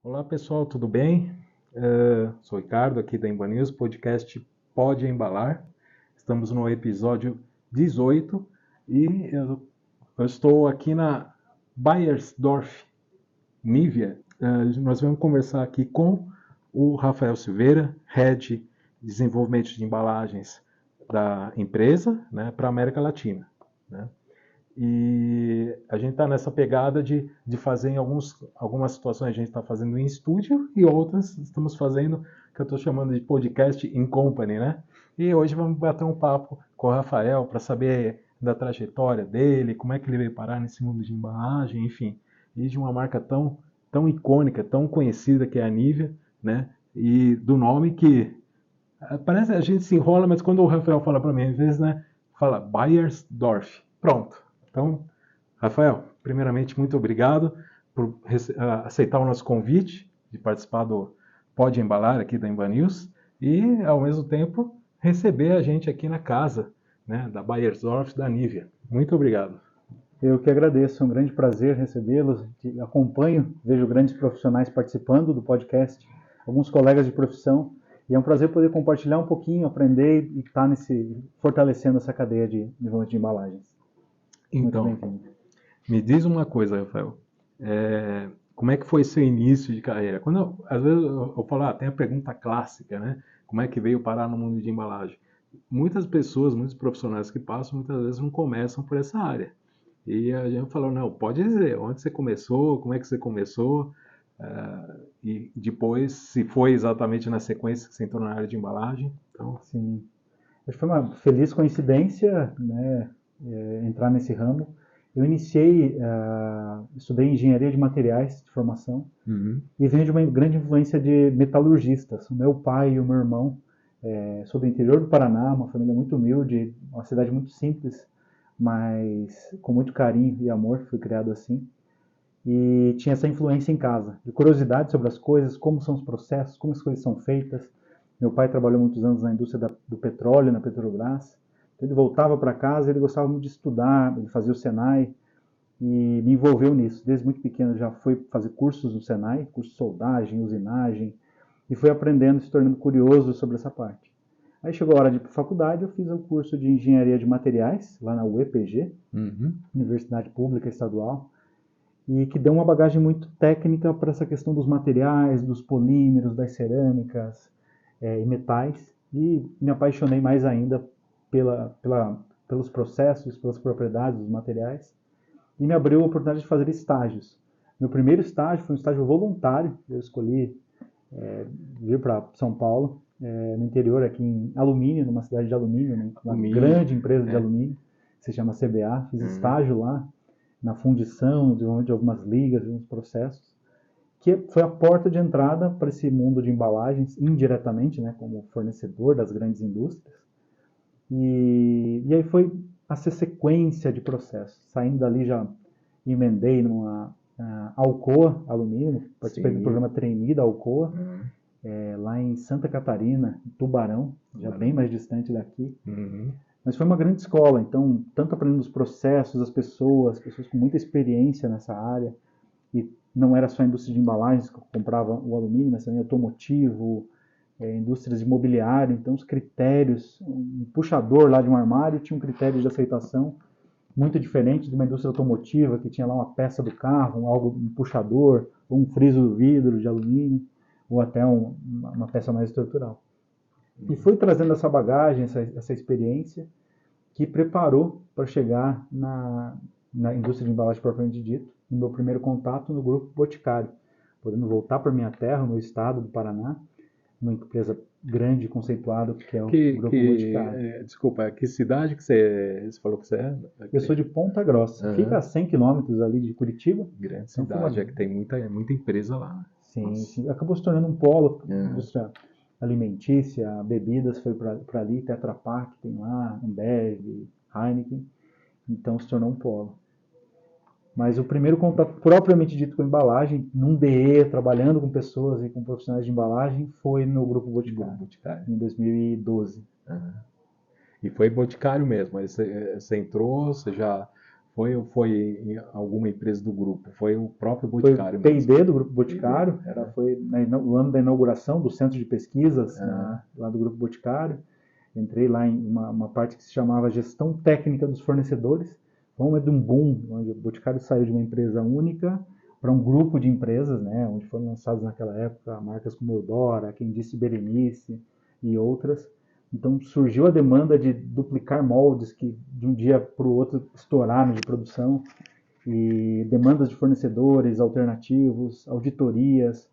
Olá pessoal, tudo bem? Sou Ricardo aqui da Emba News, podcast Pode Embalar. Estamos no episódio 18 e eu estou aqui na Baiersdorf, Nívea. Nós vamos conversar aqui com o Rafael Silveira, Head de Desenvolvimento de Embalagens da empresa, né, para a América Latina, né? E a gente está nessa pegada de fazer em algumas situações a gente está fazendo em estúdio e outras estamos fazendo que eu estou chamando de podcast in company, né? E hoje vamos bater um papo com o Rafael para saber da trajetória dele, como é que ele veio parar nesse mundo de embalagem, enfim, e de uma marca tão icônica, tão conhecida que é a Nivea, né? E do nome que parece a gente se enrola, mas quando o Rafael fala para mim, às vezes, né, fala Baiersdorf. Pronto. Então, Rafael, primeiramente, muito obrigado por aceitar o nosso convite de participar do Pode Embalar aqui da Emba News e, ao mesmo tempo, receber a gente aqui na casa, né, da Baiersdorf, da Nivea. Muito obrigado. Eu que agradeço, é um grande prazer recebê-los. Acompanho, vejo grandes profissionais participando do podcast, alguns colegas de profissão, e é um prazer poder compartilhar um pouquinho, aprender e estar fortalecendo essa cadeia de desenvolvimento de embalagens. Muito Então, bem-vindo. me diz uma coisa, Rafael. Como é que foi seu início de carreira? Às vezes eu falo, tem a pergunta clássica, né? Como é que veio parar no mundo de embalagem? Muitas pessoas, muitos profissionais que passam, muitas vezes não começam por essa área. E a gente falou, não, pode dizer, onde você começou, como é que você começou, e depois, se foi exatamente na sequência que você entrou na área de embalagem. Então, Sim, acho que foi uma feliz coincidência, né, entrar nesse ramo. Eu estudei engenharia de materiais de formação, e venho de uma grande influência de metalurgistas. O meu pai e o meu irmão, sou do interior do Paraná, uma família muito humilde, uma cidade muito simples, mas com muito carinho e amor, fui criado assim. E tinha essa influência em casa, de curiosidade sobre as coisas, como são os processos, como as coisas são feitas. Meu pai trabalhou muitos anos na indústria do petróleo, na Petrobras. Então ele voltava para casa, ele gostava muito de estudar, ele fazia o Senai, e me envolveu nisso. Desde muito pequeno já fui fazer cursos no Senai, curso de soldagem, usinagem, e fui aprendendo, se tornando curioso sobre essa parte. Aí chegou a hora de ir para a faculdade, eu fiz um curso de engenharia de materiais, lá na UEPG, Universidade Pública Estadual, e que deu uma bagagem muito técnica para essa questão dos materiais, dos polímeros, das cerâmicas e metais, e me apaixonei mais ainda pelos processos, pelas propriedades dos materiais, e me abriu a oportunidade de fazer estágios. Meu primeiro estágio foi um estágio voluntário, eu escolhi vir para São Paulo, no interior, aqui em Alumínio, numa cidade de alumínio, né, uma grande empresa de alumínio, que se chama CBA. Fiz estágio lá, na fundição, no desenvolvimento de algumas ligas, de alguns processos, que foi a porta de entrada para esse mundo de embalagens, indiretamente, né, como fornecedor das grandes indústrias. E aí foi essa sequência de processos. Saindo dali já emendei numa Alcoa Alumínio, participei do programa Trainee da Alcoa, lá em Santa Catarina, em Tubarão, já bem mais distante daqui. Mas foi uma grande escola, então, tanto aprendendo os processos, as pessoas com muita experiência nessa área, e não era só a indústria de embalagens que comprava o alumínio, mas também automotivo, indústrias de imobiliário, então os critérios, um puxador lá de um armário tinha um critério de aceitação muito diferente de uma indústria automotiva que tinha lá uma peça do carro, um puxador, ou um friso do vidro de alumínio, ou até uma peça mais estrutural. E fui trazendo essa bagagem, essa experiência, que preparou para chegar na indústria de embalagem propriamente dito, no meu primeiro contato no Grupo Boticário, podendo voltar para minha terra, no estado do Paraná, uma empresa grande, conceituada, que é o Grupo Boticário. Desculpa, que cidade que você falou que você é? Eu sou de Ponta Grossa, fica a 100 quilômetros ali de Curitiba. Grande cidade, é que tem muita empresa lá. Sim, acabou se tornando um polo, indústria alimentícia, bebidas foi para ali, Tetra Pak tem lá, Ambev, Heineken, então se tornou um polo. Mas o primeiro contato propriamente dito com embalagem, num DE, trabalhando com pessoas e com profissionais de embalagem, foi no Grupo Boticário, em 2012. E foi Boticário mesmo, aí você entrou, você já foi ou foi em alguma empresa do grupo? Foi o próprio Foi Boticário o mesmo? P&D do Grupo Boticário, P&D, foi no ano da inauguração do Centro de Pesquisas, lá do Grupo Boticário. Entrei lá em uma parte que se chamava Gestão Técnica dos Fornecedores. Foi de um boom, onde o Boticário saiu de uma empresa única para um grupo de empresas, né, onde foram lançadas naquela época marcas como Eudora, quem disse Berenice e outras. Então surgiu a demanda de duplicar moldes que de um dia para o outro estouraram de produção, e demandas de fornecedores alternativos, auditorias,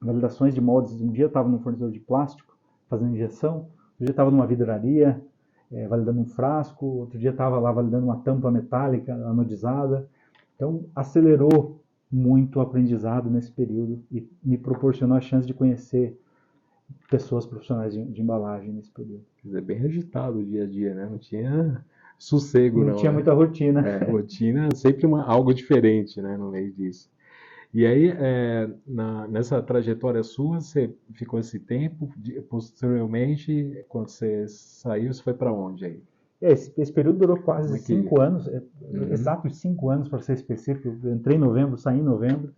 validações de moldes. Um dia eu estava num fornecedor de plástico fazendo injeção, outro dia estava numa vidraria validando um frasco, outro dia estava lá validando uma tampa metálica anodizada. Então acelerou muito o aprendizado nesse período e me proporcionou a chance de conhecer pessoas profissionais de embalagem nesse período. Quer dizer, bem agitado o dia a dia, né? Não tinha sossego, Não não, tinha né? muita rotina. Rotina sempre algo diferente, né, no meio disso. E aí, nessa trajetória sua, você ficou esse tempo, posteriormente, quando você saiu, você foi para onde aí? Esse período durou Como quase é que... 5 anos, exatos 5 anos para ser específico. Eu entrei em novembro, saí em novembro,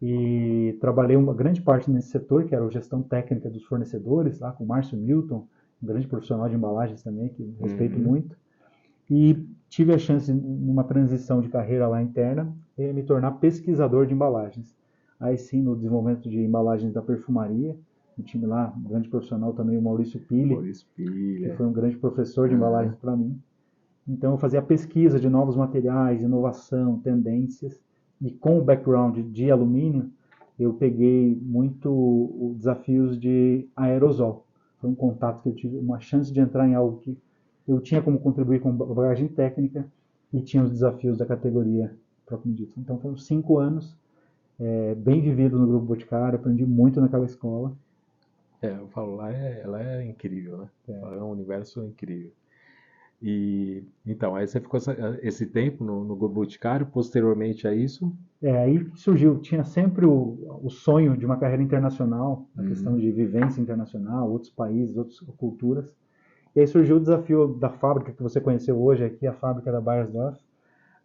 e trabalhei uma grande parte nesse setor, que era a gestão técnica dos fornecedores, lá com o Márcio Milton, um grande profissional de embalagens também, que respeito muito. E tive a chance, numa transição de carreira lá interna, de me tornar pesquisador de embalagens. Aí sim, no desenvolvimento de embalagens da perfumaria, um time lá, um grande profissional também, o Maurício Pili, que foi um grande professor de embalagens para mim. Então eu fazia pesquisa de novos materiais, inovação, tendências, e com o background de alumínio, eu peguei muito desafios de aerosol. Foi um contato que eu tive, uma chance de entrar em algo que eu tinha como contribuir com bagagem técnica e tinha os desafios da categoria propriamente dito. Então foram 5 anos bem vividos no Grupo Boticário, aprendi muito naquela escola. Eu falo, ela é incrível, né? É um universo incrível. E então, aí você ficou esse tempo no Grupo Boticário, posteriormente a isso? Aí surgiu, tinha sempre o sonho de uma carreira internacional, a questão de vivência internacional, outros países, outras culturas. E aí surgiu o desafio da fábrica que você conheceu hoje aqui, a fábrica da Beiersdorf,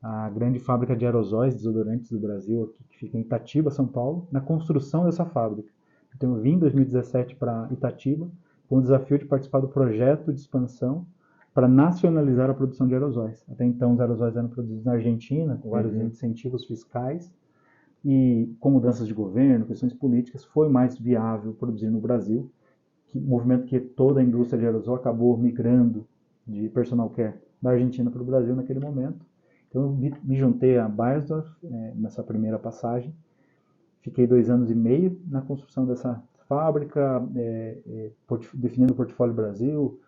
a grande fábrica de aerosóis, desodorantes do Brasil, aqui, que fica em Itatiba, São Paulo, na construção dessa fábrica. Então eu vim em 2017 para Itatiba com o desafio de participar do projeto de expansão para nacionalizar a produção de aerosóis. Até então os aerosóis eram produzidos na Argentina, com vários incentivos fiscais, e com mudanças de governo, questões políticas, foi mais viável produzir no Brasil, movimento que toda a indústria de aerosol acabou migrando de personal care da Argentina para o Brasil naquele momento. Então eu me juntei a Beiersdorf nessa primeira passagem, fiquei 2 anos e meio na construção dessa fábrica, definindo o portfólio Brasil,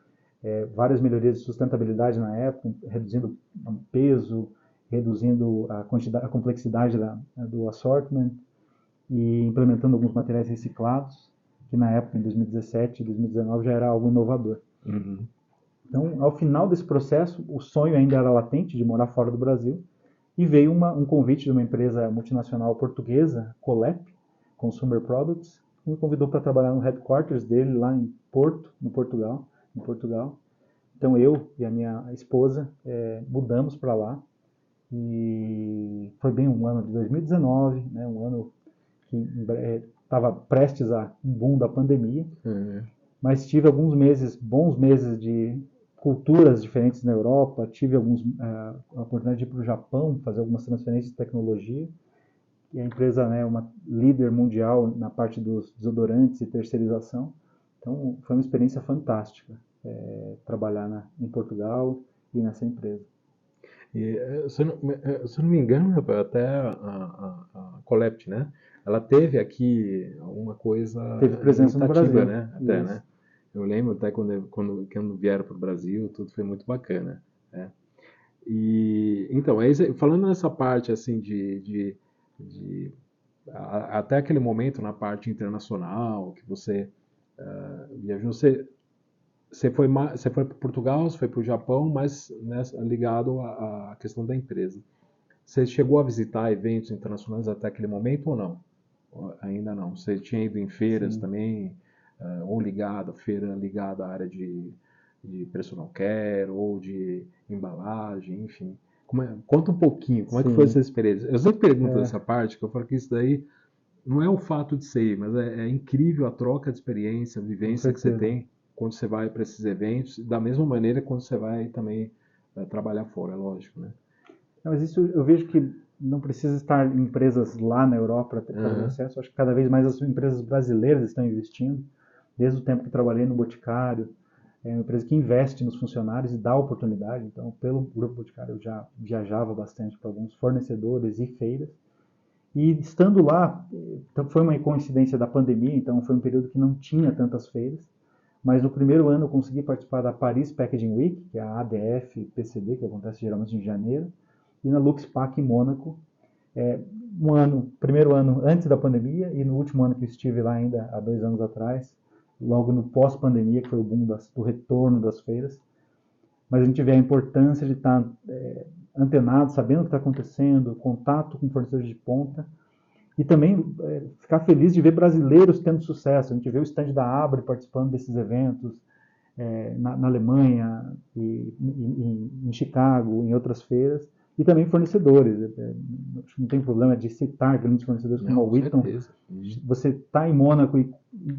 várias melhorias de sustentabilidade na época, reduzindo o peso, reduzindo a complexidade do assortment e implementando alguns materiais reciclados, que na época, em 2017 e 2019, já era algo inovador. Então, ao final desse processo, o sonho ainda era latente de morar fora do Brasil, e veio um convite de uma empresa multinacional portuguesa, Colep, Consumer Products, que me convidou para trabalhar no headquarters dele lá em Porto, em Portugal. Então eu e a minha esposa mudamos para lá, e foi bem um ano de 2019, né, um ano que estava prestes a um boom da pandemia, mas tive alguns meses, bons meses de culturas diferentes na Europa, tive a oportunidade de ir para o Japão, fazer algumas transferências de tecnologia, e a empresa é uma líder mundial na parte dos desodorantes e terceirização, então foi uma experiência fantástica trabalhar em Portugal e nessa empresa. E, se eu não me engano, até a Colept, né? Ela teve aqui alguma coisa Teve presença no Brasil, né? Até, né? Eu lembro até quando vieram para o Brasil, tudo foi muito bacana, né? E então, falando nessa parte assim até aquele momento na parte internacional que você viajou, você foi para Portugal, você foi para o Japão, mas ligado à questão da empresa. Você chegou a visitar eventos internacionais até aquele momento ou não? Ainda não. Você tinha ido em feiras também, ou feira ligada à área de personal care, ou de embalagem, enfim. Conta um pouquinho, como é que Sim. foi essa experiência? Eu sempre pergunto dessa parte, que eu falo que isso daí não é o fato de ser, mas é incrível a troca de experiência, a Com vivência que você certeza. tem quando você vai para esses eventos, da mesma maneira quando você vai também trabalhar fora, é lógico, né? Não, mas isso eu vejo que não precisa estar em empresas lá na Europa para ter Aham. acesso. Acho que cada vez mais as empresas brasileiras estão investindo. Desde o tempo que trabalhei no Boticário, é uma empresa que investe nos funcionários e dá oportunidade. Então, pelo Grupo Boticário, eu já viajava bastante para alguns fornecedores e feiras. E estando lá, então foi uma coincidência da pandemia, então foi um período que não tinha tantas feiras. Mas no primeiro ano eu consegui participar da Paris Packaging Week, que é a ADF PCD, que acontece geralmente em janeiro, e na Luxpack em Mônaco, primeiro ano antes da pandemia, e no último ano que eu estive lá ainda, há 2 anos atrás, logo no pós-pandemia, que foi o boom do retorno das feiras. Mas a gente vê a importância de estar antenado, sabendo o que está acontecendo, contato com fornecedores de ponta, e também ficar feliz de ver brasileiros tendo sucesso. A gente vê o stand da Abre participando desses eventos, na Alemanha, em Chicago, em outras feiras, e também fornecedores. Acho que não tem problema de citar grandes fornecedores como a Não, com Witton. certeza. Você está em Mônaco e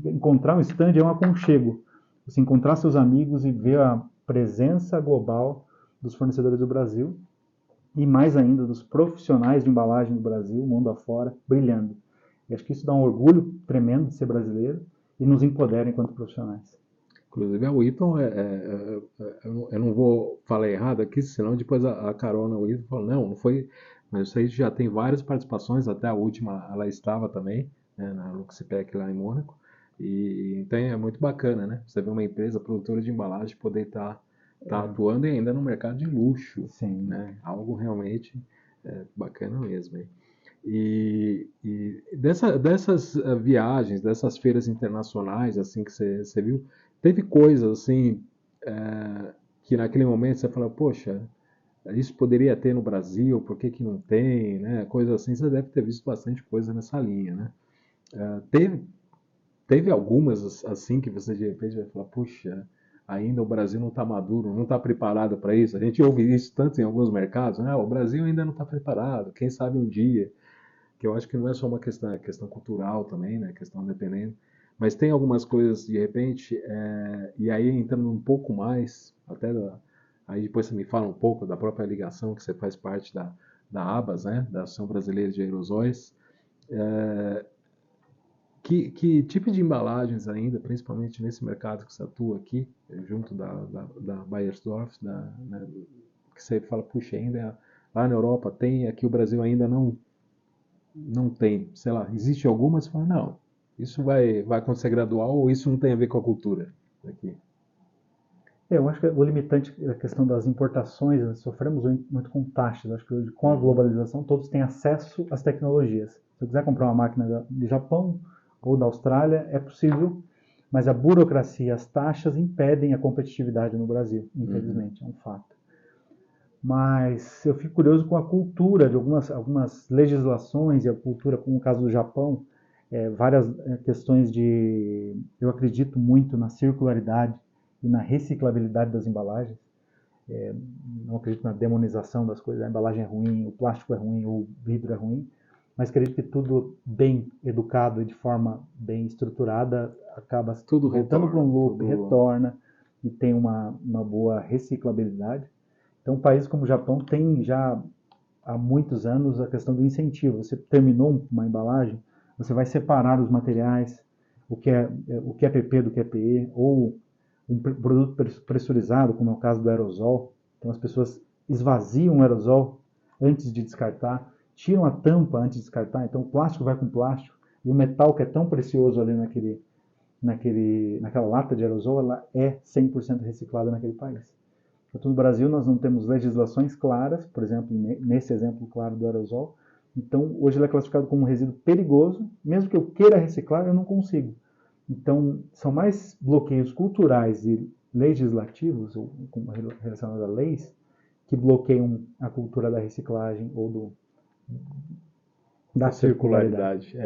encontrar um stand é um aconchego. Você encontrar seus amigos e ver a presença global dos fornecedores do Brasil e mais ainda dos profissionais de embalagem do Brasil, mundo afora, brilhando. E acho que isso dá um orgulho tremendo de ser brasileiro e nos empodera enquanto profissionais. Inclusive a Witton, eu não vou falar errado aqui, senão depois a Carol na Witton fala, não foi, mas isso aí já tem várias participações, até a última ela estava também, né, na Luxpack lá em Mônaco, e então é muito bacana, né? Você vê uma empresa produtora de embalagem poder estar atuando e ainda no mercado de luxo, Sim. né? Algo realmente bacana mesmo. Hein? E dessas viagens, dessas feiras internacionais, assim que você viu, teve coisas assim que naquele momento você falou, poxa, isso poderia ter no Brasil, por que que não tem, né? Coisa assim, você deve ter visto bastante coisa nessa linha, né? Teve algumas assim que você de repente vai falar, puxa, ainda o Brasil não está maduro, não está preparado para isso. A gente ouve isso tanto em alguns mercados, né? O Brasil ainda não está preparado, quem sabe um dia. Que eu acho que não é só uma questão, é questão cultural também, né? Questão dependendo. Mas tem algumas coisas, de repente, e aí entrando um pouco mais, aí depois você me fala um pouco da própria ligação que você faz parte da ABAS, né? Da Associação Brasileira de Aerosóis. Que tipo de embalagens ainda, principalmente nesse mercado que você atua aqui, junto da Beiersdorf, né, que você fala, puxa, ainda lá na Europa tem, aqui o Brasil ainda não tem, sei lá, existe algumas, você fala, não, isso vai acontecer gradual ou isso não tem a ver com a cultura daqui? Eu acho que o limitante é a questão das importações, nós sofremos muito com taxas. Acho que hoje, com a globalização, todos têm acesso às tecnologias. Se eu quiser comprar uma máquina de Japão ou da Austrália, é possível, mas a burocracia, as taxas impedem a competitividade no Brasil, infelizmente, é um fato. Mas eu fico curioso com a cultura de algumas legislações e a cultura, como o caso do Japão, várias questões de... Eu acredito muito na circularidade e na reciclabilidade das embalagens. Não acredito na demonização das coisas, a embalagem é ruim, o plástico é ruim, o vidro é ruim, mas acredito que tudo bem educado e de forma bem estruturada acaba Tudo voltando para retorna, um loop, retorna e tem uma boa reciclabilidade. Então, países como o Japão tem já há muitos anos a questão do incentivo. Você terminou uma embalagem, você vai separar os materiais, o que é PP do que é PE, ou um produto pressurizado, como é o caso do aerosol. Então, as pessoas esvaziam o aerosol antes de descartar, tiram a tampa antes de descartar. Então, o plástico vai com plástico e o metal que é tão precioso ali naquela lata de aerosol, ela é 100% reciclada naquele país. No Brasil, nós não temos legislações claras, por exemplo, nesse exemplo claro do aerosol. Então, hoje ele é classificado como um resíduo perigoso. Mesmo que eu queira reciclar, eu não consigo. Então, são mais bloqueios culturais e legislativos, ou relacionados a leis, que bloqueiam a cultura da reciclagem ou da circularidade.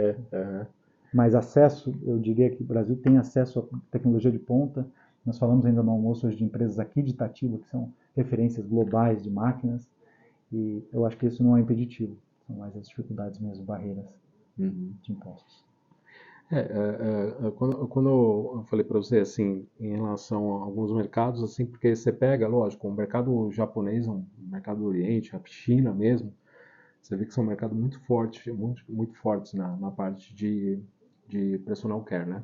Mas acesso, eu diria que o Brasil tem acesso à tecnologia de ponta. Nós falamos ainda no almoço hoje de empresas aqui de Itatiba, que são referências globais de máquinas. E eu acho que isso não é impeditivo, são mais as dificuldades mesmo, barreiras de impostos. Quando eu falei para você, assim, em relação a alguns mercados, assim, porque você pega, lógico, o mercado japonês, um mercado do Oriente, a China mesmo, você vê que são mercados muito fortes, muito fortes na parte de personal care, né?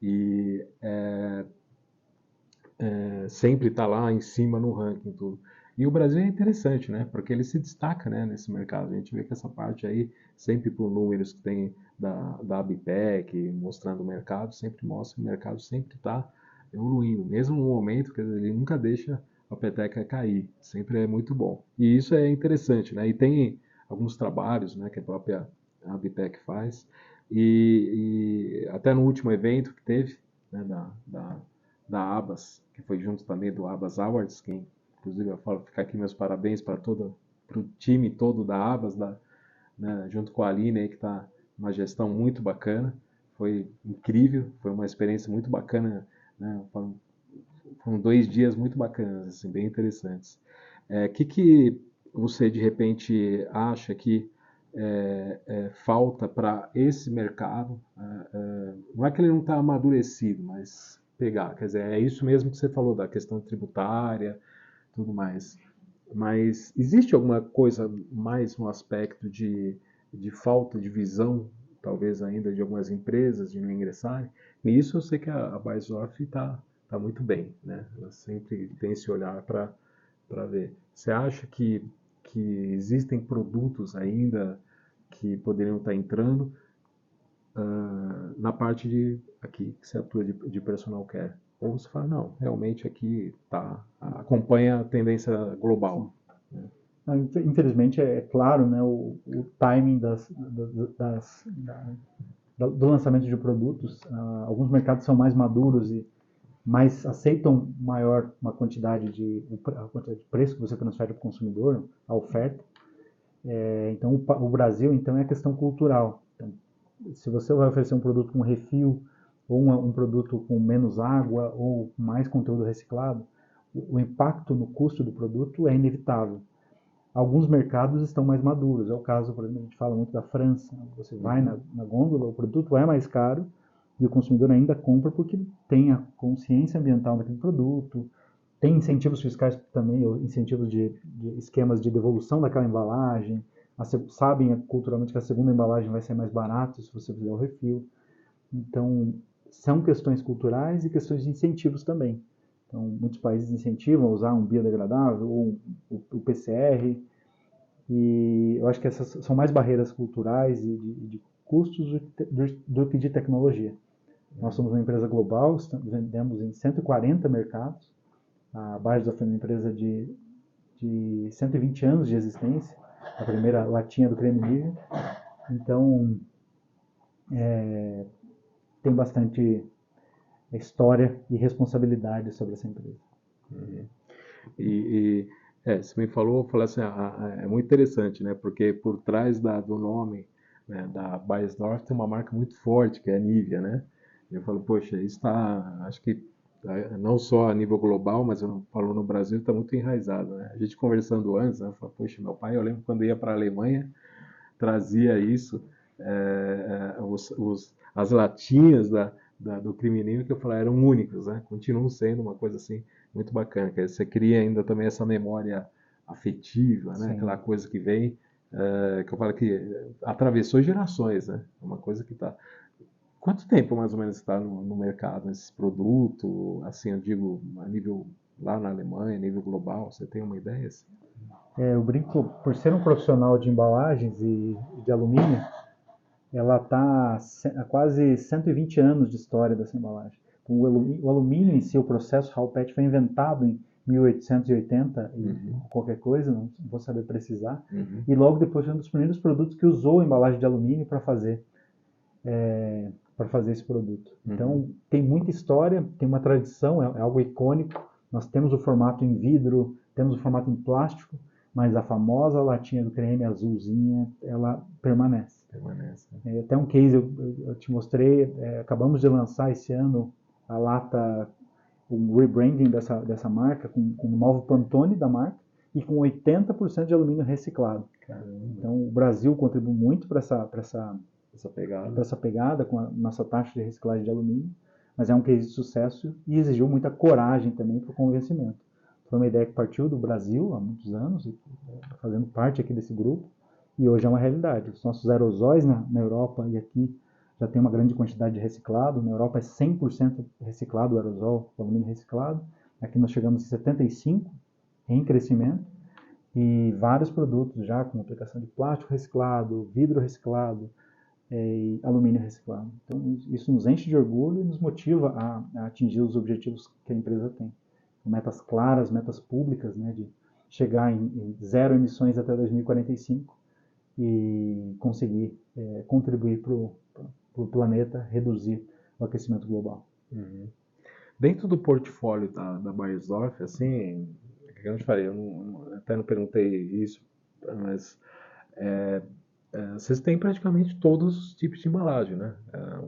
E sempre está lá em cima no ranking tudo. E o Brasil é interessante, né? Porque ele se destaca, né, nesse mercado. A gente vê que essa parte aí, sempre por números que tem da ABPEC, mostrando o mercado, sempre mostra que o mercado sempre está evoluindo. Mesmo no momento, quer dizer, ele nunca deixa a peteca cair. Sempre é muito bom. E isso é interessante, né? E tem alguns trabalhos, né, que a própria ABPEC faz. E até no último evento que teve, né, da Abas, que foi junto também do Abas Awards, que inclusive eu falo, ficar aqui meus parabéns para o time todo da Abas, né, junto com a Aline aí, que está uma gestão muito bacana, foi incrível, foi uma experiência muito bacana, né, foram 2 dias muito bacanas, assim, bem interessantes. Que você de repente acha que falta para esse mercado? Não é que ele não está amadurecido, mas pegar, quer dizer, é isso mesmo que você falou da questão tributária, tudo mais. Mas existe alguma coisa mais no aspecto de falta de visão, talvez ainda de algumas empresas de não ingressarem? E isso eu sei que a Baisdorf está muito bem, né? Ela sempre tem esse olhar para ver. Você acha que existem produtos ainda que poderiam estar entrando na parte aqui que você atua de personal care? Ou você fala, não, realmente aqui acompanha a tendência global. Né? Infelizmente, é claro, né, o timing do lançamento de produtos. Alguns mercados são mais maduros e mais aceitam uma quantidade a quantidade de preço que você transfere para o consumidor, a oferta. Então, o Brasil, então, é a questão cultural. Então, se você vai oferecer um produto com refil, ou um produto com menos água, ou mais conteúdo reciclado, o impacto no custo do produto é inevitável. Alguns mercados estão mais maduros. É o caso, por exemplo, a gente fala muito da França. Você vai na gôndola, o produto é mais caro e o consumidor ainda compra porque tem a consciência ambiental daquele produto, tem incentivos fiscais também, ou incentivos de esquemas de devolução daquela embalagem. Sabem culturalmente que a segunda embalagem vai ser mais barata se você fizer o refil. Então, são questões culturais e questões de incentivos também. Então, muitos países incentivam a usar um biodegradável ou o PCR. E eu acho que essas são mais barreiras culturais e de custos do que de tecnologia. Nós somos uma empresa global, vendemos em 140 mercados. A Baisdorf é uma empresa de 120 anos de existência, a primeira latinha do creme Nivea. Então, tem bastante história e responsabilidade sobre essa empresa. Você me falou, eu falei assim, é muito interessante, né? Porque por trás do nome, né, da Baisdorf tem uma marca muito forte, que é a Nivea, né? Eu falo, poxa, isso está, acho que não só a nível global, mas eu falo no Brasil, está muito enraizado, né? A gente conversando antes, né, eu falo, poxa, meu pai, eu lembro quando ia para a Alemanha, trazia isso, as latinhas do crimininho que eu falei eram únicos, né? Continuam sendo uma coisa assim muito bacana, que você cria ainda também essa memória afetiva, né? Aquela coisa que vem, que eu falo que atravessou gerações, né? É uma coisa que está. Quanto tempo mais ou menos está no mercado esse produto? Assim, eu digo a nível lá na Alemanha, a nível global, você tem uma ideia? Assim? Eu brinco, por ser um profissional de embalagens e de alumínio, ela está há quase 120 anos de história dessa embalagem. Então, o alumínio em si, o processo Halpet foi inventado em 1880 e qualquer coisa, não vou saber precisar. E logo depois foi um dos primeiros produtos que usou a embalagem de alumínio para fazer esse produto. Então, tem muita história, tem uma tradição, é algo icônico. Nós temos o formato em vidro, temos o formato em plástico, mas a famosa latinha do creme azulzinha, ela permanece. Até um case eu te mostrei, acabamos de lançar esse ano a lata, um rebranding dessa marca, com um novo Pantone da marca, e com 80% de alumínio reciclado. Caramba. Então, o Brasil contribui muito para essa pegada com a nossa taxa de reciclagem de alumínio, mas é um case de sucesso e exigiu muita coragem também para o convencimento. Foi uma ideia que partiu do Brasil há muitos anos, fazendo parte aqui desse grupo, e hoje é uma realidade. Os nossos aerosóis na Europa e aqui já tem uma grande quantidade de reciclado. Na Europa é 100% reciclado o aerosol, o alumínio reciclado. Aqui nós chegamos em 75%, em crescimento, e vários produtos já com aplicação de plástico reciclado, vidro reciclado, e alumínio reciclado. Então, isso nos enche de orgulho e nos motiva a atingir os objetivos que a empresa tem. Metas claras, metas públicas, né, de chegar em zero emissões até 2045 e conseguir contribuir para o planeta reduzir o aquecimento global. Uhum. Dentro do portfólio da Beiersdorf, assim, que eu te falei, até não perguntei isso, mas vocês têm praticamente todos os tipos de embalagem, né?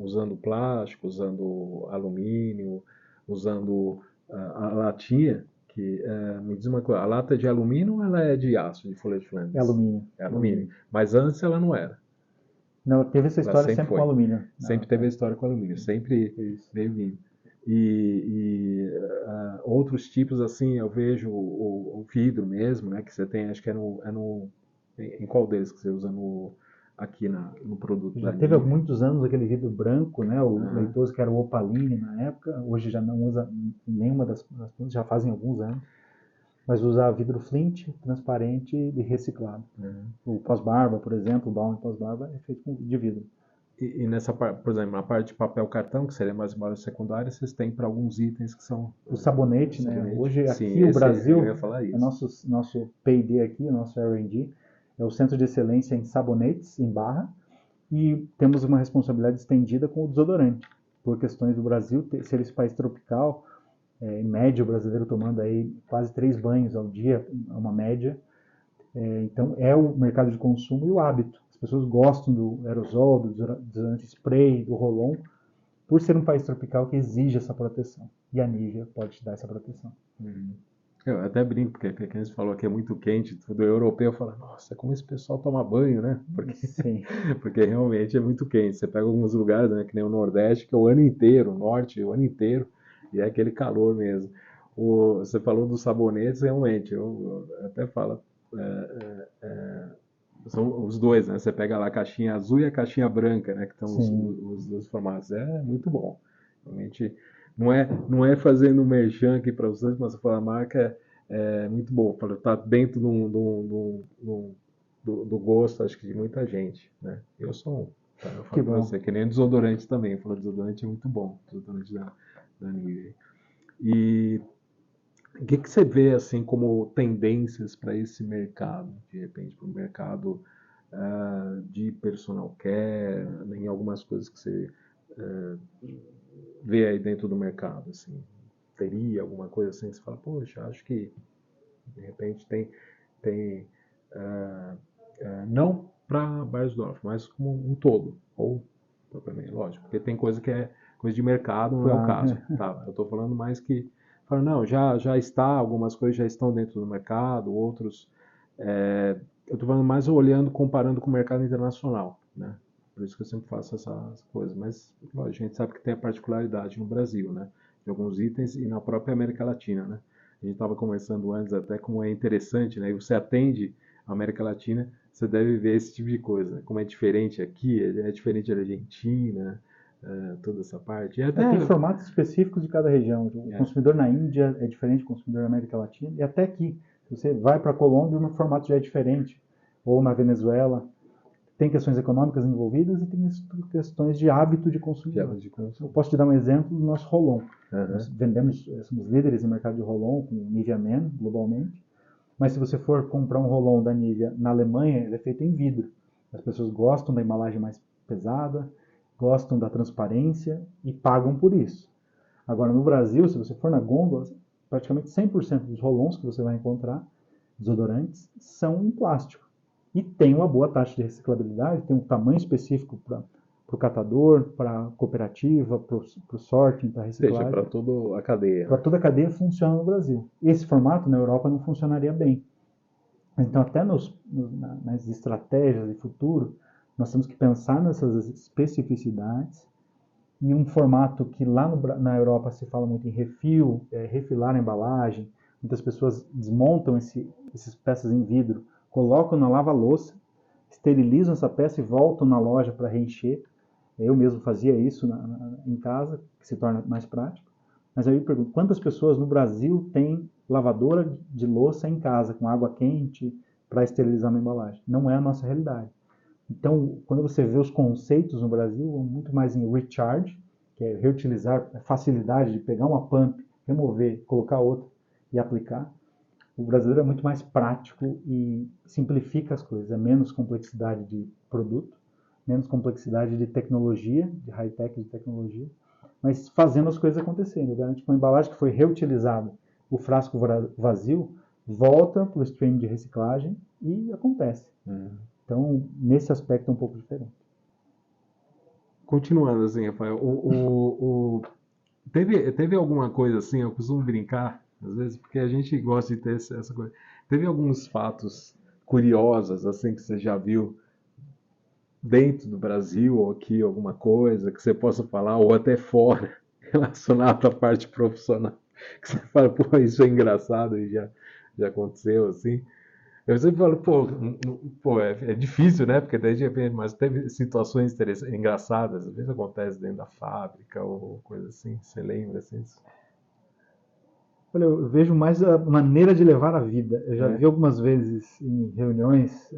Usando plástico, usando alumínio, usando a latinha, que me diz uma coisa, a lata de alumínio ou ela é de aço, de folha de Flandres? É alumínio. É alumínio. Mas antes ela não era. Não, teve essa história sempre com alumínio. Sempre teve a história com alumínio, sempre veio vindo. E outros tipos, assim, eu vejo o vidro mesmo, né, que você tem, acho que em qual deles que você usa aqui no produto? Já teve há muitos anos aquele vidro branco, né, o leitoso, que era o Opaline na época, hoje já não usa nenhuma das plantas, já fazem alguns anos, mas usa vidro flint, transparente e reciclado. O pós-barba, por exemplo, o balme pós-barba é feito de vidro. E nessa parte, por exemplo, na parte de papel cartão, que seria mais embalagem secundária, vocês têm para alguns itens que são... O sabonete, né? Hoje Sim, aqui o Brasil, eu ia falar isso. Nosso P&D aqui, o nosso R&D, é o Centro de Excelência em Sabonetes, em Barra, e temos uma responsabilidade estendida com o desodorante, por questões do Brasil, ser esse país tropical, em média o brasileiro tomando aí quase 3 banhos ao dia, uma média, então é o mercado de consumo e o hábito. As pessoas gostam do aerosol, do desodorante spray, do roll-on, por ser um país tropical que exige essa proteção. E a Nivea pode te dar essa proteção. Eu até brinco, porque quem você falou que é muito quente, tudo europeu, fala, nossa, como esse pessoal toma banho, né? Sim. Porque realmente é muito quente. Você pega alguns lugares, né, que nem o Nordeste, que é o ano inteiro, o Norte, o ano inteiro, e é aquele calor mesmo. Você falou dos sabonetes, realmente, eu até falo, são os dois, né? Você pega lá a caixinha azul e a caixinha branca, né? Que estão os dois formatos. É muito bom. Realmente, não é fazendo um merchan aqui para vocês, mas a marca é muito boa. Está dentro do gosto, acho que de muita gente, né? Eu sou eu falo para você, que nem desodorante também. Eu falo, desodorante é muito bom. Desodorante da Nivea. E o que você vê assim como tendências para esse mercado, de repente, para o mercado de personal care, em algumas coisas que você vê aí dentro do mercado, assim, teria alguma coisa assim que você fala, poxa, acho que de repente tem não para Beiersdorf, mas como um todo, ou propriamente, lógico, porque tem coisa que é coisa de mercado, não é o caso, tá? Eu estou falando mais que não, já está, algumas coisas já estão dentro do mercado, outros... eu estou falando mais olhando, comparando com o mercado internacional, né? Por isso que eu sempre faço essas coisas. Mas a gente sabe que tem a particularidade no Brasil, né? De alguns itens e na própria América Latina, né? A gente estava conversando antes até como é interessante, né? E você atende a América Latina, você deve ver esse tipo de coisa. Como é diferente aqui, é diferente da Argentina, toda essa parte. Tem formatos específicos de cada região. O consumidor na Índia é diferente do consumidor na América Latina. E até aqui, se você vai para a Colômbia, o formato já é diferente. Ou na Venezuela. Tem questões econômicas envolvidas e tem questões de hábito de consumidor. Eu posso te dar um exemplo do nosso roll-on. Nós somos líderes no mercado de roll-on, com Nivea Men, globalmente. Mas se você for comprar um roll-on da Nivea na Alemanha, ele é feito em vidro. As pessoas gostam da embalagem mais pesada, gostam da transparência e pagam por isso. Agora, no Brasil, se você for na gôndola, praticamente 100% dos roll-ons que você vai encontrar, desodorantes, são em plástico. E tem uma boa taxa de reciclabilidade, tem um tamanho específico para o catador, para a cooperativa, para o sorting, para a reciclagem. Ou seja, para toda a cadeia. Para toda a cadeia funciona no Brasil. Esse formato na Europa não funcionaria bem. Então, até nas estratégias de futuro, nós temos que pensar nessas especificidades e um formato que lá na Europa se fala muito em refil, refilar a embalagem. Muitas pessoas desmontam essas peças em vidro, colocam na lava-louça, esterilizam essa peça e voltam na loja para reencher. Eu mesmo fazia isso em casa, que se torna mais prático. Mas aí eu pergunto, quantas pessoas no Brasil têm lavadora de louça em casa, com água quente, para esterilizar uma embalagem? Não é a nossa realidade. Então, quando você vê os conceitos no Brasil, muito mais em recharge, que é reutilizar, a facilidade de pegar uma pump, remover, colocar outra e aplicar. O brasileiro é muito mais prático e simplifica as coisas. É menos complexidade de produto, menos complexidade de tecnologia, de high-tech de tecnologia, mas fazendo as coisas acontecerem. Eu garanto que uma embalagem que foi reutilizada, o frasco vazio, volta para o stream de reciclagem e acontece. Então, nesse aspecto é um pouco diferente. Continuando assim, Rafael, teve alguma coisa assim, eu costumo brincar, às vezes, porque a gente gosta de ter essa coisa. Teve alguns fatos curiosos, assim, que você já viu dentro do Brasil ou aqui, alguma coisa que você possa falar, ou até fora, relacionado à parte profissional, que você fala, pô, isso é engraçado e já aconteceu, assim. Eu sempre falo, pô, é difícil, né? Porque daí de repente, mas teve situações engraçadas, às vezes acontece dentro da fábrica ou coisa assim, você lembra assim? Olha, eu vejo mais a maneira de levar a vida. Eu já vi algumas vezes em reuniões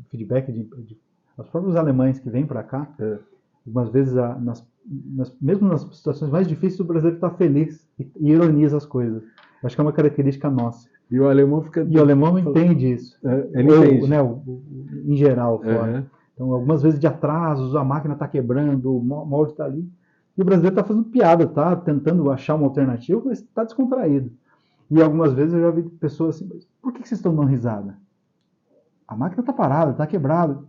feedback de os próprios alemães que vêm para cá. Algumas vezes, mesmo nas situações mais difíceis, o brasileiro está feliz e ironiza as coisas. Eu acho que é uma característica nossa. E o alemão fica... E o alemão entende isso. Ele entende. Né, em geral, fora. Então, algumas vezes de atrasos, a máquina está quebrando, o molde está ali. E o brasileiro está fazendo piada, está tentando achar uma alternativa, mas está descontraído. E algumas vezes eu já vi pessoas assim, por que vocês estão dando risada? A máquina está parada, está quebrada.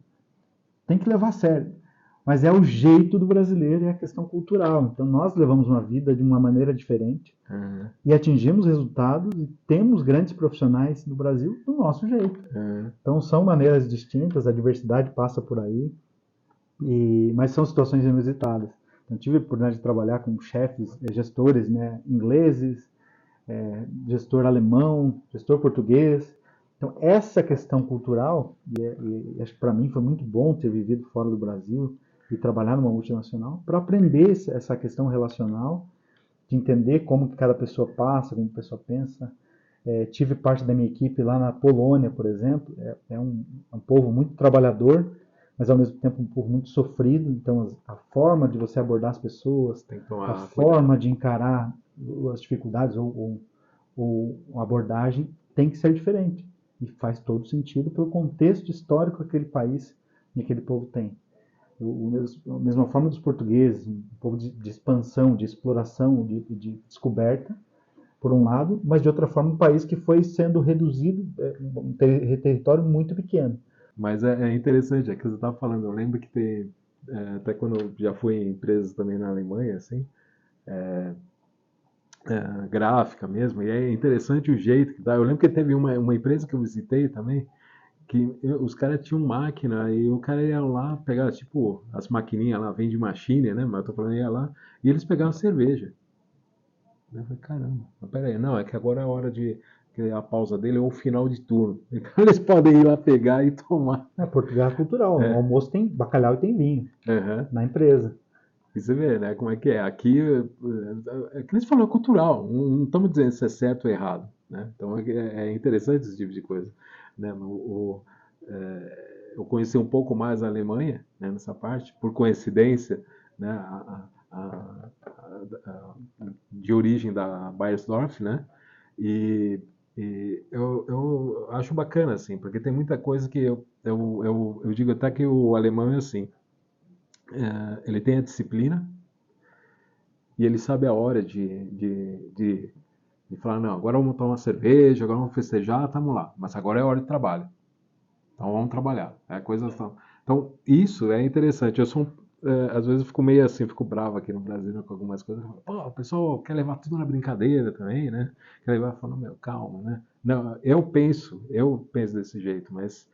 Tem que levar a sério. Mas é o jeito do brasileiro e a questão cultural. Então nós levamos uma vida de uma maneira diferente e atingimos resultados e temos grandes profissionais no Brasil do nosso jeito. Então são maneiras distintas, a diversidade passa por aí, mas são situações inusitadas. Então, tive a oportunidade de trabalhar com chefes, gestores, né, ingleses, gestor alemão, gestor português. Então, essa questão cultural, e acho que para mim foi muito bom ter vivido fora do Brasil e trabalhar numa multinacional, para aprender essa questão relacional, de entender como que cada pessoa passa, como a pessoa pensa. Tive parte da minha equipe lá na Polônia, por exemplo. É um povo muito trabalhador, mas ao mesmo tempo um povo muito sofrido. Então, a forma de você abordar as pessoas, a forma de encarar as dificuldades ou a abordagem tem que ser diferente. E faz todo sentido pelo contexto histórico que aquele país e aquele povo tem. A mesma forma dos portugueses, um povo de expansão, de exploração, de descoberta, por um lado, mas de outra forma um país que foi sendo reduzido, um território muito pequeno. Mas é interessante, é que você estava falando, eu lembro que até quando eu já fui em empresas também na Alemanha, assim, gráfica mesmo, e é interessante o jeito que dá. Eu lembro que teve uma empresa que eu visitei também, que os caras tinham máquina e o cara ia lá pegar, tipo, as maquininhas lá, vende machine, né? Mas eu tô falando, ia lá, e eles pegavam cerveja. Eu falei, caramba, mas peraí, não, é que agora é a hora de. A pausa dele é o final de turno. Então eles podem ir lá pegar e tomar. Portugal é cultural. No almoço tem bacalhau e tem vinho na empresa. E você vê, né, como é que é. Aqui, que eles falam, é cultural. Não estamos dizendo se é certo ou errado. Né? Então é interessante esse tipo de coisa. Né? Eu conheci um pouco mais a Alemanha, né, nessa parte, por coincidência, né, de origem da Bayersdorf, né? E eu acho bacana, assim, porque tem muita coisa que eu digo até que o alemão é assim, ele tem a disciplina e ele sabe a hora de falar, não, agora vamos tomar uma cerveja, agora vamos festejar, estamos lá, mas agora é hora de trabalho, então vamos trabalhar, coisas tão... Então, isso é interessante, às vezes eu fico meio assim, fico bravo aqui no Brasil, né, com algumas coisas. Pô, o pessoal quer levar tudo na brincadeira também, né? Quer levar falando, meu, calma, né? Não, eu penso desse jeito, mas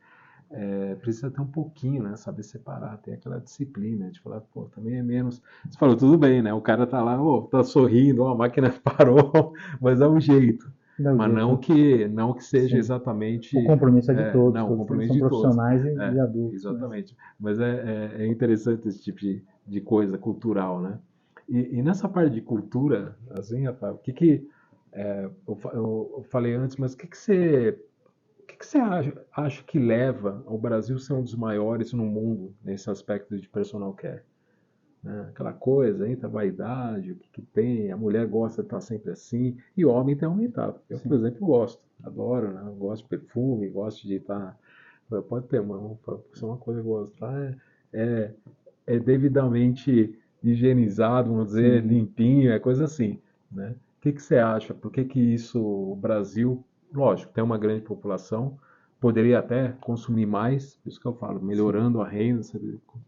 precisa ter um pouquinho, né? Saber separar, ter aquela disciplina de falar, pô, também é menos. Você falou, tudo bem, né? O cara tá lá, ô, tá sorrindo, ó, a máquina parou, mas é um jeito. Não, Mas jeito. não que seja Sim. exatamente. O compromisso é de todos, Não, o todos eles compromisso são de todos. profissionais e adultos, mas Exatamente. Mas é interessante esse tipo de coisa cultural, né? E nessa parte de cultura, assim, Rafael, o eu falei antes, mas o que você acha que leva ao Brasil ser um dos maiores no mundo nesse aspecto de personal care? Né? Aquela coisa, entra a vaidade, o que tem, a mulher gosta de estar sempre assim, e o homem tem aumentado. Eu, por sim. exemplo, gosto, adoro, né? Eu gosto de perfume, gosto de estar. Pode ter isso é uma coisa que eu gosto. É, é devidamente higienizado, vamos dizer, Sim. limpinho, é coisa assim, né? O que você acha? Por que isso o Brasil, lógico, tem uma grande população, poderia até consumir mais, por isso que eu falo, Sim. melhorando a renda, você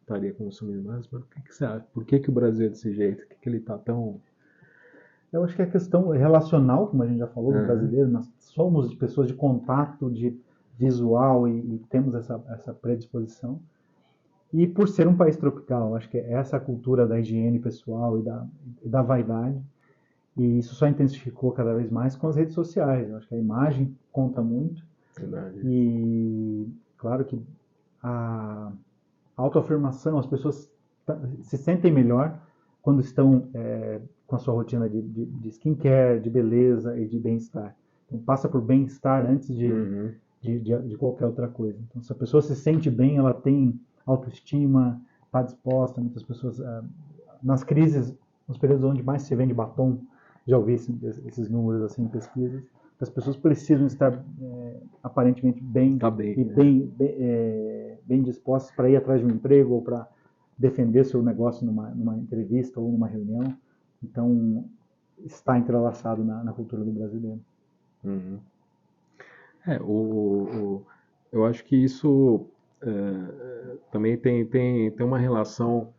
estaria consumindo mais, mas o que você acha? Por que o Brasil é desse jeito? Por que ele está tão... Eu acho que a questão relacional, como a gente já falou, do Aham, brasileiro, nós somos pessoas de contato, de visual e temos essa predisposição. E por ser um país tropical, acho que é essa cultura da higiene pessoal e da vaidade, e isso só intensificou cada vez mais com as redes sociais. Eu acho que a imagem conta muito verdade. e, claro que a autoafirmação, as pessoas se sentem melhor quando estão com a sua rotina de skincare, de beleza e de bem-estar. Então, passa por bem-estar antes Uhum, de qualquer outra coisa. Então, se a pessoa se sente bem, ela tem autoestima, está disposta. Muitas pessoas, nas crises, nos períodos onde mais se vende batom, já ouvi esses números assim em pesquisas, as pessoas precisam estar aparentemente bem tá bem, e bem dispostas para ir atrás de um emprego ou para defender seu negócio numa entrevista ou numa reunião. Então, está entrelaçado na cultura do brasileiro. Uhum. Eu acho que isso também tem uma relação.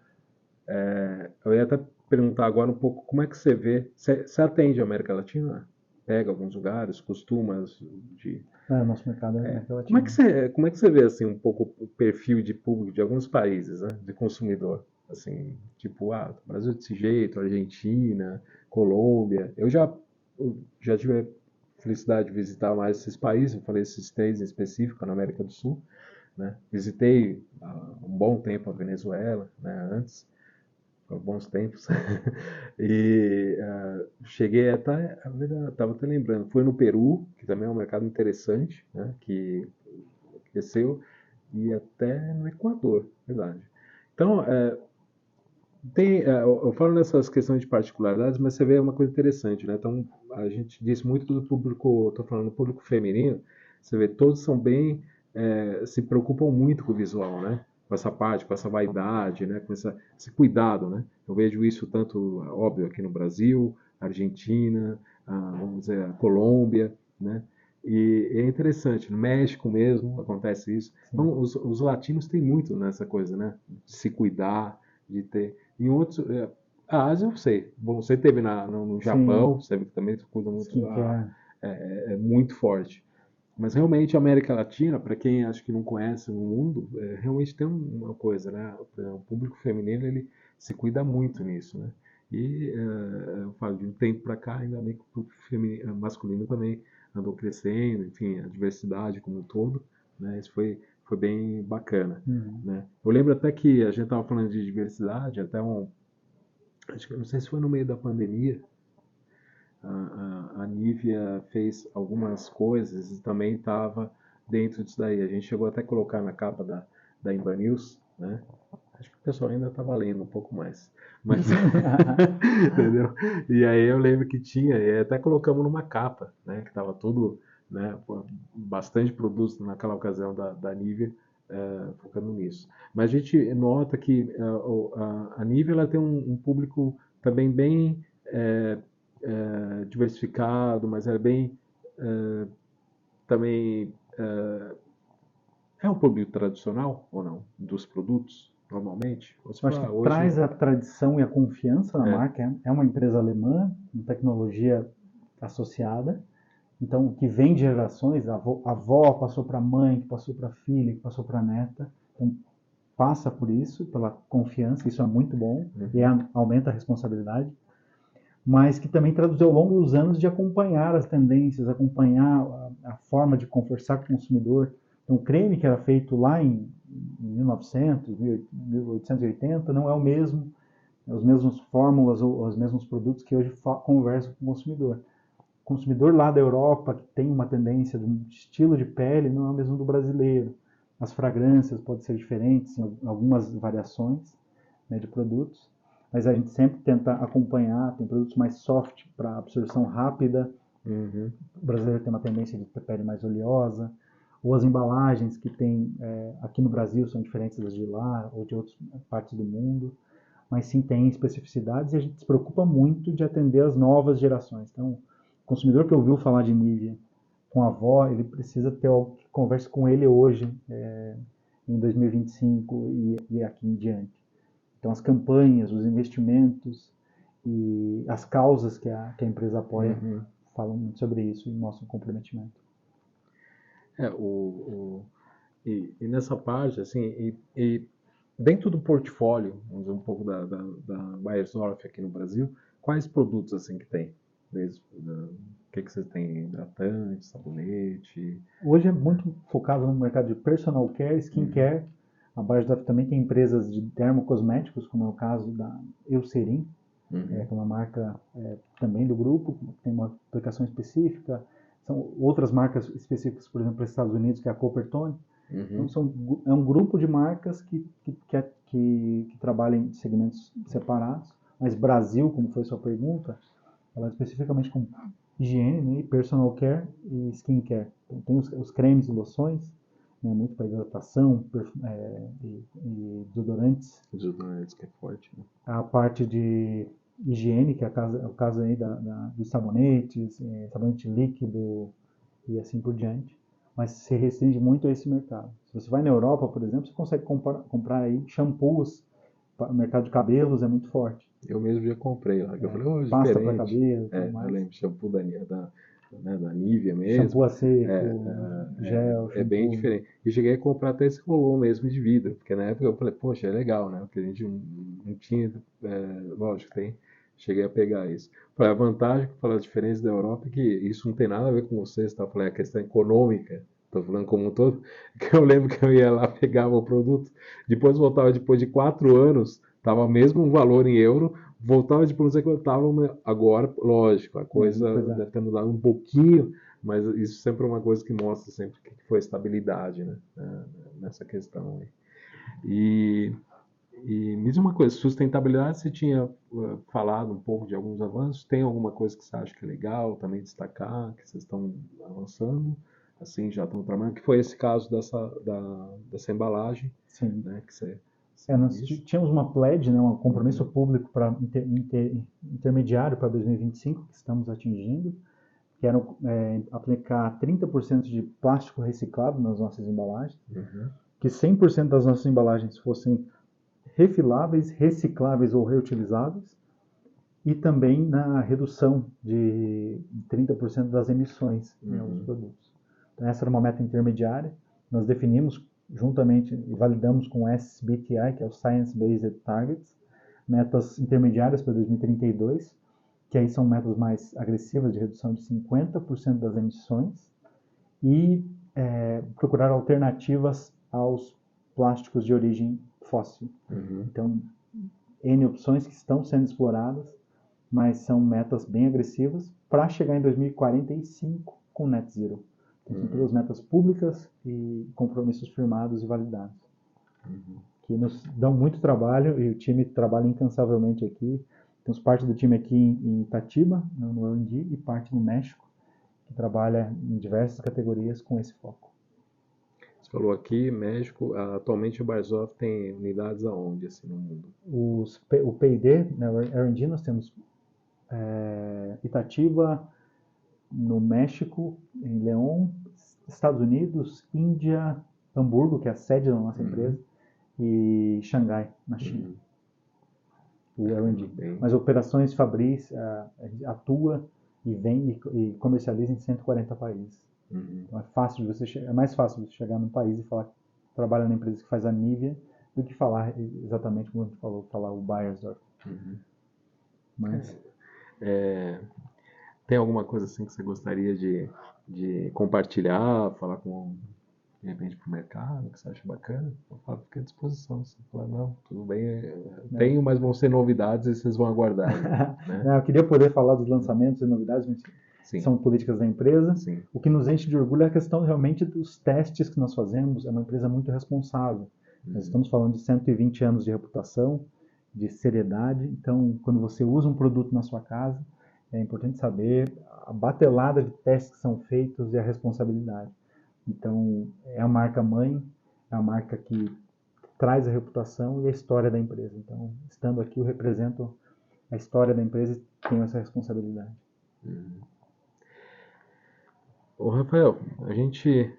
Eu ia até perguntar agora um pouco como é que você vê. Você atende a América Latina? Pega alguns lugares, costumas de. O nosso mercado é América Como é que Latina. você vê assim um pouco o perfil de público de alguns países, né, de consumidor? Assim, tipo, Brasil desse jeito, Argentina, Colômbia. Eu já tive a felicidade de visitar mais esses países, eu falei esses três em específico, na América do Sul, né? Visitei há um bom tempo a Venezuela, né, antes, há bons tempos. E cheguei até, estava até lembrando, fui no Peru, que também é um mercado interessante, né, que cresceu, e até no Equador, verdade. Então, eu falo nessas questões de particularidades, mas você vê uma coisa interessante, né? Então, a gente diz muito do público, estou falando do público feminino, você vê, todos são bem, se preocupam muito com o visual, né? Com essa parte, com essa vaidade, né? Com esse cuidado, né? Eu vejo isso tanto, óbvio, aqui no Brasil, Argentina, vamos dizer, a Colômbia, né? E é interessante, no México mesmo acontece isso. Sim. Então, os latinos têm muito nessa coisa, né? De se cuidar, de ter. Em outros. A Ásia eu sei. Bom, você teve no Sim. Japão, você também cuida muito. Skincare. É muito forte. Mas realmente a América Latina, para quem acho que não conhece no mundo, realmente tem uma coisa, né? O público feminino ele se cuida muito nisso, né? E eu falo de um tempo para cá, ainda bem que o público masculino também andou crescendo, enfim, a diversidade como um todo, né? Isso foi bem bacana, Uhum. né? Eu lembro até que a gente estava falando de diversidade, acho que não sei se foi no meio da pandemia, a Nivea fez algumas coisas e também estava dentro disso daí. A gente chegou até a colocar na capa da Imba News, né? Acho que o pessoal ainda está valendo um pouco mais. Mas, entendeu? E aí eu lembro que tinha, e até colocamos numa capa, né? Que estava tudo, né? Bastante produtos naquela ocasião da Nivea, focando nisso. Mas a gente nota que a Nivea ela tem um público também bem diversificado, mas é bem também é um público tradicional ou não dos produtos? normalmente? Você Eu acho fala, que hoje... traz a tradição e a confiança na marca. É uma empresa alemã, com tecnologia associada. Então, que vem de gerações, a avó passou para a mãe, que passou para a filha, que passou para a neta. Então, passa por isso, pela confiança, isso é muito bom, e aumenta a responsabilidade. Mas que também traduziu ao longo dos anos de acompanhar as tendências, acompanhar a forma de conversar com o consumidor. Então, o creme que era feito lá em 1900, 1880, não é o mesmo, as mesmas fórmulas ou os mesmos produtos que hoje conversam com o consumidor. O consumidor lá da Europa, que tem uma tendência de um estilo de pele, não é o mesmo do brasileiro. As fragrâncias podem ser diferentes em algumas variações, né, de produtos, mas a gente sempre tenta acompanhar. Tem produtos mais soft para absorção rápida. O brasileiro tem uma tendência de ter pele mais oleosa, ou as embalagens que tem aqui no Brasil são diferentes das de lá ou de outras partes do mundo, mas sim tem especificidades, e a gente se preocupa muito de atender as novas gerações. Então, o consumidor que ouviu falar de Nivea com a avó, ele precisa ter algo que converse com ele hoje, em 2025 e aqui em diante. Então, as campanhas, os investimentos e as causas que a empresa apoia falam muito sobre isso e mostram comprometimento. E nessa parte, assim, e dentro do portfólio, vamos dizer, um pouco da Beiersdorf aqui no Brasil, quais produtos assim que tem? O que vocês têm? Hidratante, sabonete? Hoje é muito focado no mercado de personal care, skincare. A Beiersdorf também tem empresas de dermocosméticos, como é o caso da Eucerin, que é uma marca também do grupo, tem uma aplicação específica. São outras marcas específicas, por exemplo, para os Estados Unidos, que é a Coppertone. Então, é um grupo de marcas que trabalham em segmentos separados, mas Brasil, como foi sua pergunta, ela é especificamente com higiene, né, personal care e skincare. Então, tem os cremes e loções, né, muito para hidratação e desodorantes. Desodorantes, que é forte, né? A parte de higiene, que é o caso aí dos sabonetes, sabonete líquido e assim por diante. Mas se restringe muito a esse mercado. Se você vai na Europa, por exemplo, você consegue comprar aí shampoos. O mercado de cabelos é muito forte. Eu mesmo já comprei lá, que eu falei, Pasta para diferente. cabelo e tudo mais. Eu lembro, shampoo da Nivea mesmo. Shampoo a seco, gel, É bem shampoo. diferente. E cheguei a comprar até esse rolô mesmo de vidro, porque na época eu falei, poxa, é legal, né? Porque a gente não tinha, lógico, tem. Cheguei a pegar isso. Falei, a vantagem, a diferença da Europa é que isso não tem nada a ver com vocês, tá? Falei, a questão econômica, estou falando como um todo, que eu lembro que eu ia lá, pegava o produto, depois voltava depois de 4 anos, estava mesmo um valor em euro, voltava depois, não sei quanto estava, agora, lógico, a coisa deve ter mudado um pouquinho, mas isso sempre é uma coisa que mostra sempre que foi estabilidade, né, nessa questão aí. E me diz uma coisa, sustentabilidade, você tinha falado um pouco de alguns avanços, tem alguma coisa que você acha que é legal também destacar, que vocês estão avançando, assim, já estão trabalhando, que foi esse caso dessa embalagem, Sim. né, que você nós tínhamos uma pledge, né, um compromisso público para intermediário para 2025, que estamos atingindo, que era aplicar 30% de plástico reciclado nas nossas embalagens, que 100% das nossas embalagens fossem refiláveis, recicláveis ou reutilizáveis, e também na redução de 30% das emissões em alguns produtos. Então, essa era uma meta intermediária. Nós definimos juntamente e validamos com o SBTi, que é o Science Based Targets, metas intermediárias para 2032, que aí são metas mais agressivas de redução de 50% das emissões, e procurar alternativas aos plásticos de origem fóssil. Então, N opções que estão sendo exploradas, mas são metas bem agressivas para chegar em 2045 com net zero. Então, são todas metas públicas e compromissos firmados e validados. Que nos dão muito trabalho, e o time trabalha incansavelmente aqui. Temos parte do time aqui em Itatiba, no R&D, e parte no México, que trabalha em diversas categorias com esse foco. Você falou aqui, México, atualmente o Beiersdorf tem unidades aonde, assim, no mundo? O P&D, na R&D, nós temos Itatiba, no México, em León, Estados Unidos, Índia, Hamburgo, que é a sede da nossa empresa, e Xangai, na China. O R&D. Bem. Mas operações Fabris atua e vende e comercializa em 140 países. Então é mais fácil você chegar num país e falar que trabalha na empresa que faz a Nivea do que falar exatamente como a gente falou, falar o Beiersdorf. Mas Tem alguma coisa assim que você gostaria de compartilhar, falar de repente para o mercado, que você acha bacana? Eu falo, fica à disposição. Você fala, não, tudo bem, tenho, mas vão ser novidades e vocês vão aguardar. Né? Eu queria poder falar dos lançamentos e novidades, mas Sim. São políticas da empresa. Sim. O que nos enche de orgulho é a questão realmente dos testes que nós fazemos. É uma empresa muito responsável. Nós estamos falando de 120 anos de reputação, de seriedade. Então, quando você usa um produto na sua casa, é importante saber a batelada de testes que são feitos e a responsabilidade. Então, é a marca mãe, é a marca que traz a reputação e a história da empresa. Então, estando aqui, eu represento a história da empresa e tenho essa responsabilidade. Ô Rafael, a gente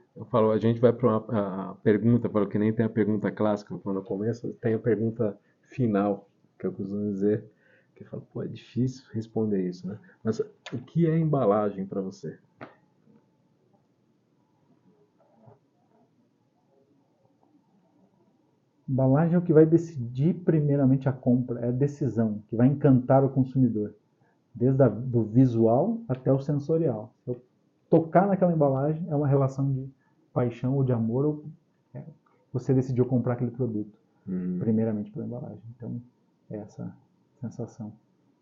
vai para uma pergunta, para que nem tem a pergunta clássica quando eu começo, tem a pergunta final, que eu costumo dizer, que eu falo, pô, é difícil responder isso, né? Mas o que é embalagem para você? Embalagem é o que vai decidir primeiramente a compra, é a decisão, que vai encantar o consumidor, desde do visual até o sensorial. Se eu tocar naquela embalagem, é uma relação de paixão ou de amor, ou você decidiu comprar aquele produto, primeiramente pela embalagem. Então, é essa sensação.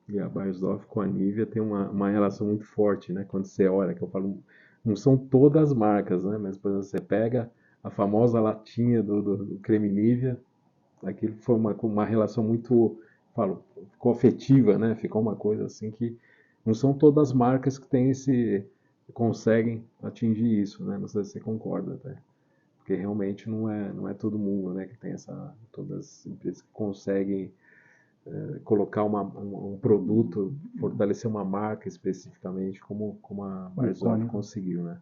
E a Beiersdorf com a Nivea tem uma relação muito forte, né? Quando você olha, que eu falo, não são todas as marcas, né? Mas, por exemplo, você pega a famosa latinha do creme Nivea, aquilo foi uma relação muito, ficou afetiva, né? Ficou uma coisa assim que não são todas as marcas que conseguem atingir isso, né? Não sei se você concorda, até. Porque realmente não é todo mundo, né, que tem todas as empresas que conseguem colocar um produto, fortalecer uma marca especificamente, como a Beiersdorf conseguiu, né?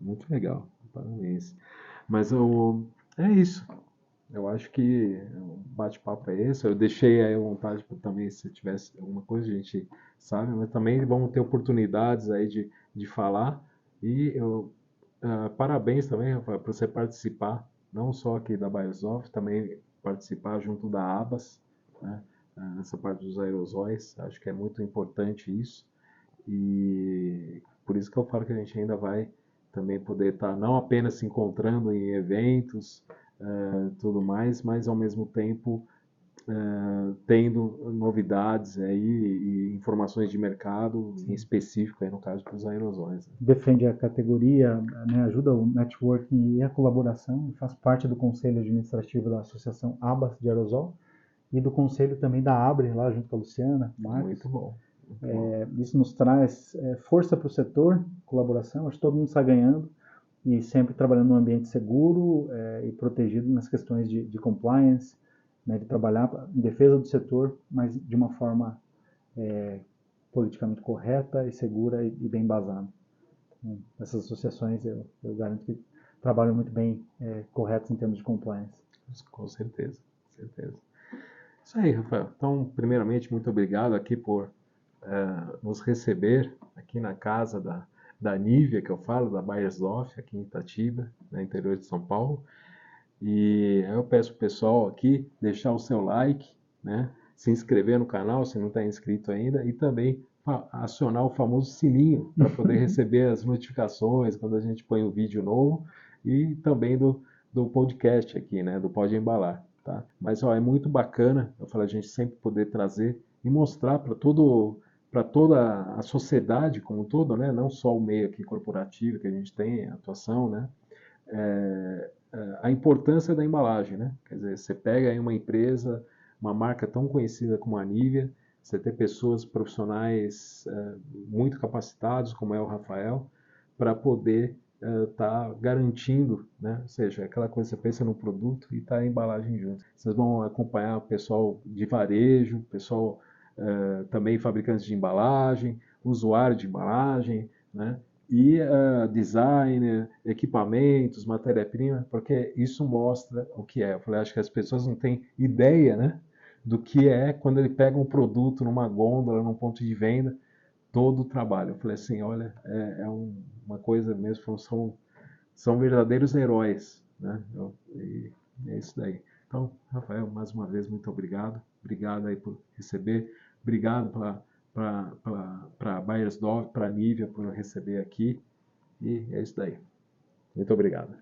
Muito legal, parabéns. Mas é isso. Eu acho que o bate-papo é esse. Eu deixei aí à vontade também, se tivesse alguma coisa, a gente sabe, mas também vamos ter oportunidades aí de falar. E parabéns também, Rafael, por você participar, não só aqui da Beiersdorf, também participar junto da Abas, né? Nessa parte dos aerosóis. Acho que é muito importante isso. E por isso que eu falo que a gente ainda vai também poder estar não apenas se encontrando em eventos, tudo mais, mas ao mesmo tempo tendo novidades aí e informações de mercado, em específico aí no caso dos aerosóis. Defende a categoria, né, ajuda o networking e a colaboração, faz parte do conselho administrativo da Associação Abas de Aerosol e do conselho também da Abre, lá junto com a Luciana, Marcos. Muito bom. Isso nos traz força para o setor, colaboração, acho que todo mundo está ganhando e sempre trabalhando num ambiente seguro e protegido nas questões de compliance, né, de trabalhar em defesa do setor, mas de uma forma politicamente correta e segura e bem embasada. Então, essas associações eu garanto que trabalham muito bem corretas em termos de compliance. Com certeza, com certeza. Isso aí, Rafael. Então, primeiramente, muito obrigado aqui por nos receber aqui na casa da Nivea, que eu falo, da Beiersdorf, aqui em Itatiba, no interior de São Paulo. E eu peço para o pessoal aqui deixar o seu like, né? Se inscrever no canal se não está inscrito ainda e também acionar o famoso sininho para poder receber as notificações quando a gente põe um vídeo novo e também do podcast aqui, né? Do Pode Embalar. Tá? Mas é muito bacana, a gente sempre poder trazer e mostrar para toda a sociedade como um todo, né? Não só o meio aqui corporativo que a gente tem, a atuação, né? A importância da embalagem, né? Quer dizer, você pega aí uma empresa, uma marca tão conhecida como a Nivea, você tem pessoas profissionais muito capacitados, como é o Rafael, para poder tá garantindo, né? Ou seja, aquela coisa que você pensa no produto e está a embalagem junto. Vocês vão acompanhar o pessoal de varejo, pessoal também fabricantes de embalagem, usuário de embalagem, né? e designer, equipamentos, matéria-prima, porque isso mostra o que é. Eu falei, acho que as pessoas não têm ideia, né, do que é quando ele pega um produto numa gôndola, num ponto de venda, todo o trabalho. Eu falei assim, olha, uma coisa mesmo, são verdadeiros heróis, né? E é isso daí. Então, Rafael, mais uma vez, muito obrigado. Obrigado aí por receber. Obrigado para Bayersdorf, para a Nívia por receber aqui. E é isso daí. Muito obrigado.